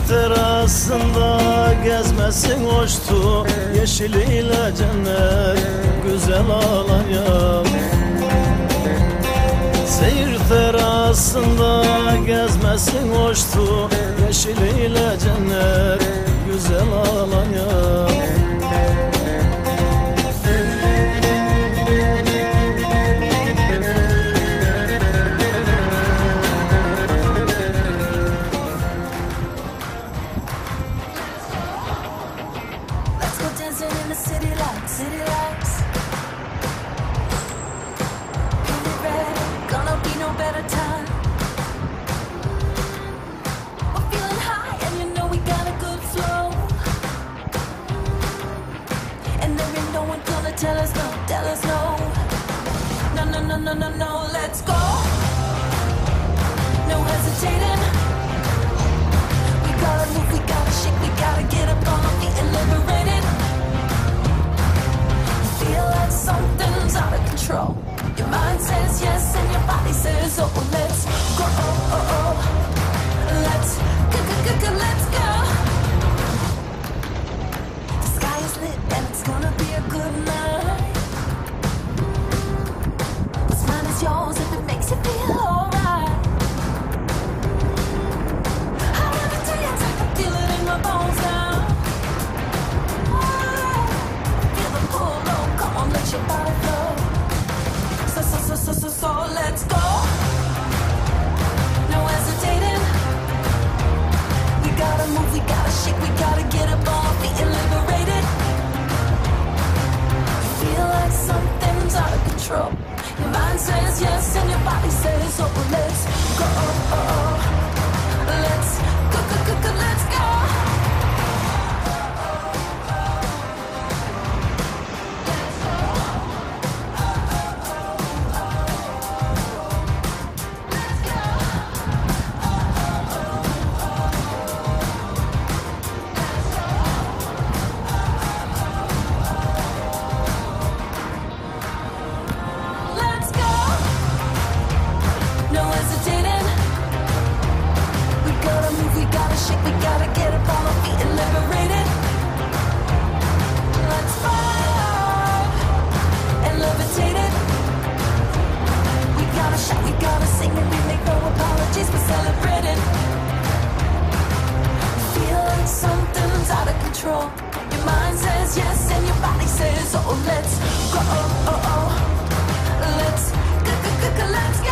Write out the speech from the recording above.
terasında gezmesin hoştu, yeşiliyle cennet güzel Alanya. Seyir terasında gezmesin hoştu, yeşiliyle cennet güzel Alanya. No, let's go. No hesitating. We gotta move, we gotta shake, we gotta get up on our feet and liberate it. You feel like something's out of control. Your mind says yes and your body says oh. Let's go. Let's go. Let's go. The sky is lit and it's gonna be a good night. Yours if it makes you feel alright. I wanna dance, I can feel it in my bones now. Feel the pull, oh, come on, let your body flow. So, let's go. No hesitating. We gotta move, we gotta shake, we gotta get up on our feet and liberate it. You feel like something's out of control. Your mind says yes and your body says oh. Let's go. Let's go. Let's go. Your mind says yes and your body says oh. Let's go. Let's go. Let's go.